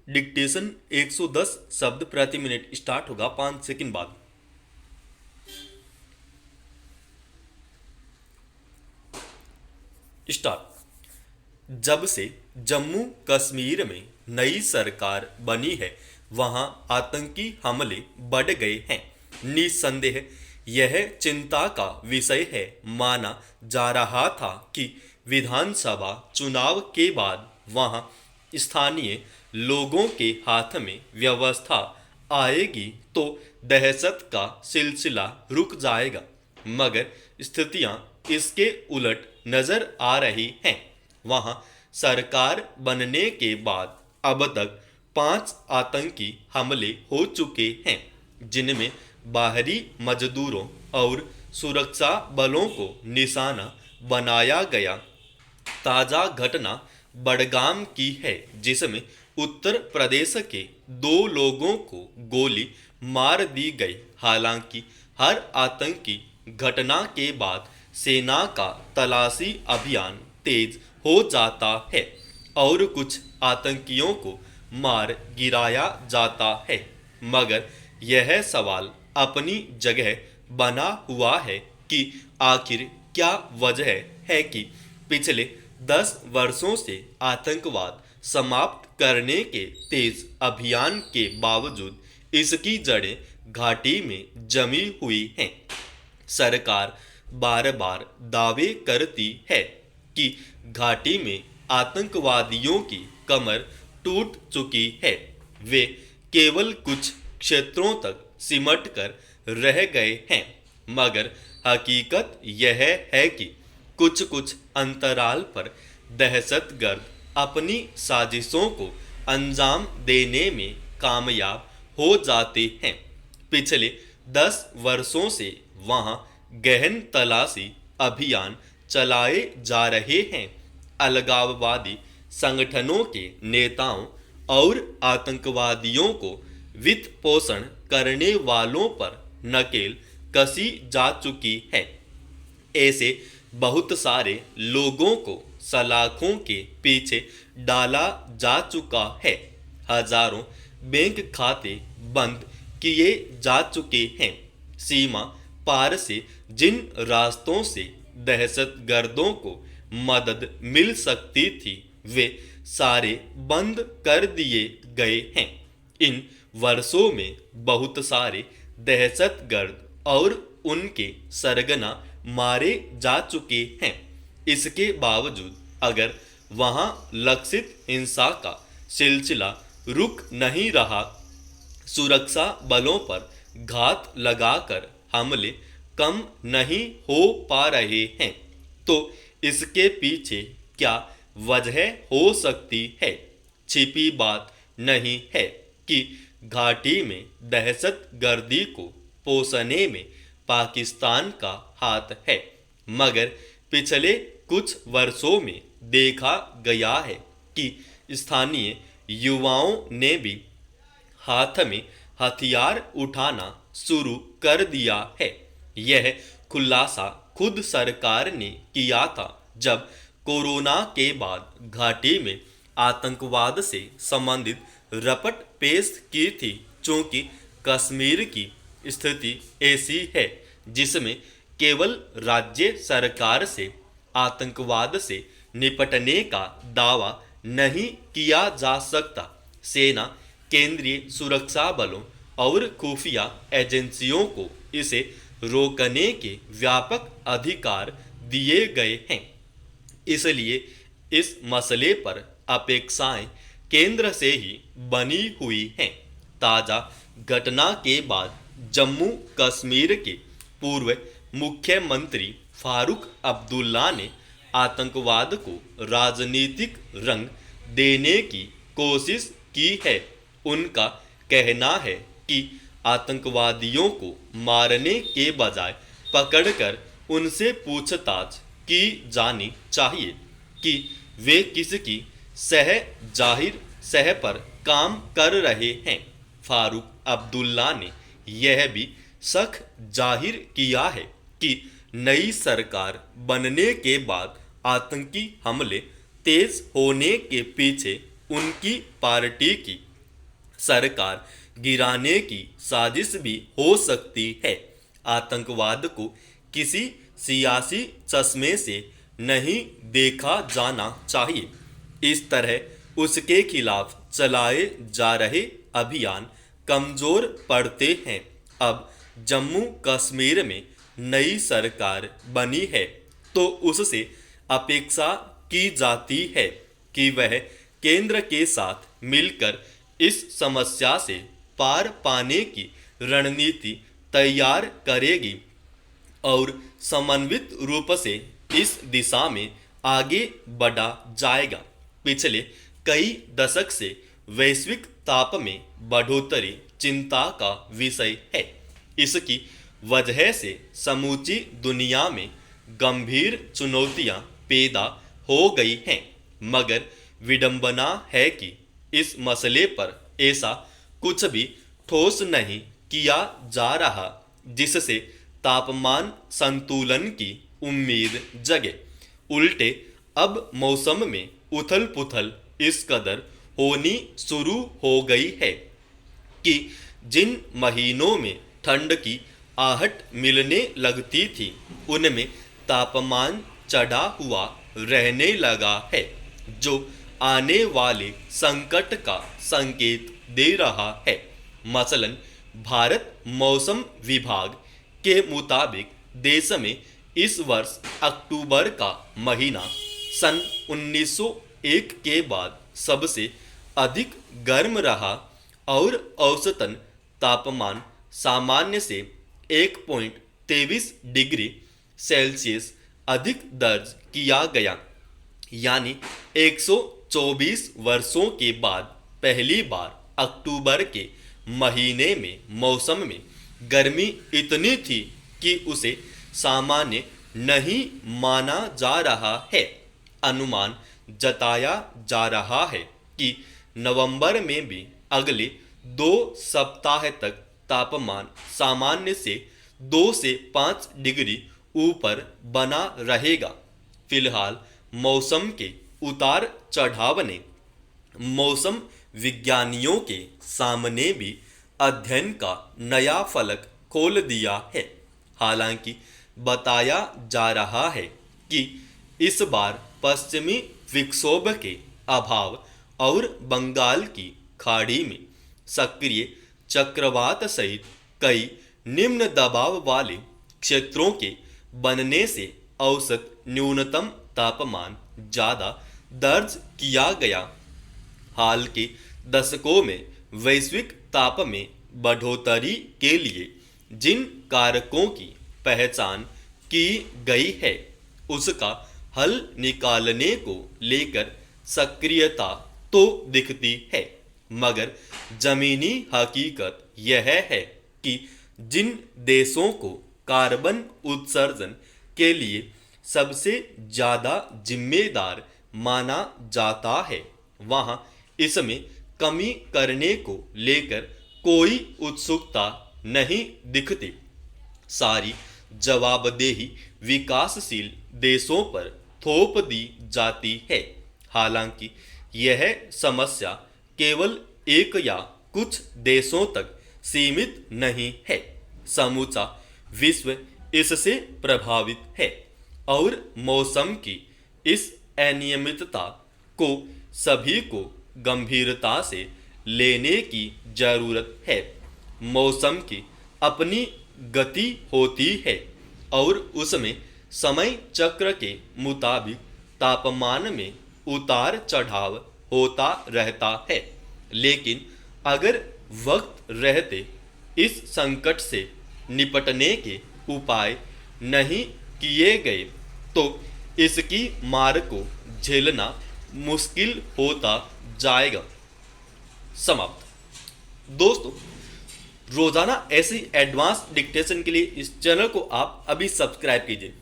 Dictation 110 शब्द प्रति minute start होगा 5 सेकंड बाद। स्टार्ट। जब से जम्मू कश्मीर में नई सरकार बनी है वहां आतंकी हमले बढ़ गए हैं। निस्संदेह यह चिंता का विषय है। माना जा रहा था कि विधानसभा चुनाव के बाद वहां स्थानीय लोगों के हाथ में व्यवस्था आएगी तो दहशत का सिलसिला रुक जाएगा, मगर स्थितियां इसके उलट नजर आ रही हैं। वहां सरकार बनने के बाद अब तक 5 आतंकी हमले हो चुके हैं, जिनमें बाहरी मजदूरों और सुरक्षा बलों को निशाना बनाया गया। ताजा घटना बडगाम की है, जिसमें उत्तर प्रदेश के 2 लोगों को गोली मार दी गई। हालांकि हर आतंकी घटना के बाद सेना का तलाशी अभियान तेज हो जाता है और कुछ आतंकियों को मार गिराया जाता है, मगर यह सवाल अपनी जगह बना हुआ है कि आखिर क्या वजह है कि पिछले 10 वर्षों से आतंकवाद समाप्त करने के तेज अभियान के बावजूद इसकी जड़ें घाटी में जमी हुई हैं। सरकार बार बार दावे करती है कि घाटी में आतंकवादियों की कमर टूट चुकी है। वे केवल कुछ क्षेत्रों तक सिमट कर रह गए हैं, मगर हकीकत यह है कि कुछ कुछ अंतराल पर दहशतगर्द अपनी साजिशों को अंजाम देने में कामयाब हो जाते हैं। पिछले 10 वर्षों से वहां गहन तलाशी अभियान चलाए जा रहे हैं। अलगाववादी संगठनों के नेताओं और आतंकवादियों को वित्त पोषण करने वालों पर नकेल कसी जा चुकी है। ऐसे बहुत सारे लोगों को सलाखों के पीछे डाला जा चुका है। हजारों बैंक खाते बंद किए जा चुके हैं। सीमा पार से जिन रास्तों से दहशतगर्दों को मदद मिल सकती थी वे सारे बंद कर दिए गए हैं। इन वर्षों में बहुत सारे दहशतगर्द और उनके सरगना मारे जा चुके हैं। इसके बावजूद अगर वहां लक्षित हिंसा का सिलसिला रुक नहीं रहा, सुरक्षा बलों पर घात लगाकर हमले कम नहीं हो पा रहे हैं, तो इसके पीछे क्या वजह हो सकती है? छिपी बात नहीं है कि घाटी में दहशतगर्दी को पोषने में पाकिस्तान का हाथ है, मगर पिछले कुछ वर्षों में देखा गया है कि स्थानीय युवाओं ने भी हाथ में हथियार उठाना शुरू कर दिया है। यह खुलासा खुद सरकार ने किया था जब कोरोना के बाद घाटी में आतंकवाद से संबंधित रिपोर्ट पेश की थी। चूंकि कश्मीर की स्थिति ऐसी है जिसमें केवल राज्य सरकार से आतंकवाद से निपटने का दावा नहीं किया जा सकता। सेना, केंद्रीय सुरक्षा बलों और खुफिया एजेंसियों को इसे रोकने के व्यापक अधिकार दिए गए हैं। इसलिए इस मसले पर अपेक्षाएं केंद्र से ही बनी हुई हैं। ताजा घटना के बाद जम्मू कश्मीर के पूर्व मुख्यमंत्री फारूक अब्दुल्ला ने आतंकवाद को राजनीतिक रंग देने की कोशिश की है। उनका कहना है कि आतंकवादियों को मारने के बजाय पकड़कर उनसे पूछताछ की जानी चाहिए कि वे किसकी सह पर काम कर रहे हैं। फारूक अब्दुल्ला ने यह भी शक जाहिर किया है कि नई सरकार बनने के बाद आतंकी हमले तेज होने के पीछे उनकी पार्टी की सरकार गिराने की साजिश भी हो सकती है। आतंकवाद को किसी सियासी चश्मे से नहीं देखा जाना चाहिए। इस तरह उसके खिलाफ चलाए जा रहे अभियान कमजोर पड़ते हैं। अब जम्मू कश्मीर में नई सरकार बनी है तो उससे अपेक्षा की जाती है कि वह केंद्र के साथ मिलकर इस समस्या से पार पाने की रणनीति तैयार करेगी और समन्वित रूप से इस दिशा में आगे बढ़ा जाएगा। पिछले कई दशक से वैश्विक ताप में बढ़ोतरी चिंता का विषय है। इसकी वजह से समूची दुनिया में गंभीर चुनौतियां पैदा हो गई हैं, मगर विडंबना है कि इस मसले पर ऐसा कुछ भी ठोस नहीं किया जा रहा जिससे तापमान संतुलन की उम्मीद जगे। उल्टे अब मौसम में उथल पुथल इस कदर होनी शुरू हो गई है कि जिन महीनों में ठंड की आहट मिलने लगती थी उनमें तापमान चढ़ा हुआ रहने लगा है, जो आने वाले संकट का संकेत दे रहा है। मसलन भारत मौसम विभाग के मुताबिक देश में इस वर्ष अक्टूबर का महीना सन 1901 के बाद सबसे अधिक गर्म रहा और औसतन तापमान सामान्य से 1.23 डिग्री सेल्सियस अधिक दर्ज किया गया। यानी 124 वर्षों के बाद पहली बार अक्टूबर के महीने में मौसम में गर्मी इतनी थी कि उसे सामान्य नहीं माना जा रहा है। अनुमान जताया जा रहा है कि नवंबर में भी अगले 2 सप्ताह तक तापमान सामान्य से 2 से 5 डिग्री ऊपर बना रहेगा। फिलहाल मौसम के उतार चढ़ाव ने मौसम विज्ञानियों के सामने भी अध्ययन का नया फलक खोल दिया है। हालांकि बताया जा रहा है कि इस बार पश्चिमी विक्षोभ के अभाव और बंगाल की खाड़ी में सक्रिय चक्रवात सहित कई निम्न दबाव वाले क्षेत्रों के बनने से औसत न्यूनतम तापमान ज़्यादा दर्ज किया गया। हाल के दशकों में वैश्विक ताप में बढ़ोतरी के लिए जिन कारकों की पहचान की गई है उसका हल निकालने को लेकर सक्रियता तो दिखती है, मगर जमीनी हकीकत यह है कि जिन देशों को कार्बन उत्सर्जन के लिए सबसे ज़्यादा जिम्मेदार माना जाता है वहाँ इसमें कमी करने को लेकर कोई उत्सुकता नहीं दिखती। सारी जवाबदेही विकासशील देशों पर थोप दी जाती है। हालांकि यह समस्या केवल एक या कुछ देशों तक सीमित नहीं है, समूचा विश्व इससे प्रभावित है और मौसम की इस अनियमितता को सभी को गंभीरता से लेने की जरूरत है। मौसम की अपनी गति होती है और उसमें समय चक्र के मुताबिक तापमान में उतार चढ़ाव होता रहता है, लेकिन अगर वक्त रहते इस संकट से निपटने के उपाय नहीं किए गए तो इसकी मार को झेलना मुश्किल होता जाएगा। समाप्त। दोस्तों, रोजाना ऐसी एडवांस डिक्टेशन के लिए इस चैनल को आप अभी सब्सक्राइब कीजिए।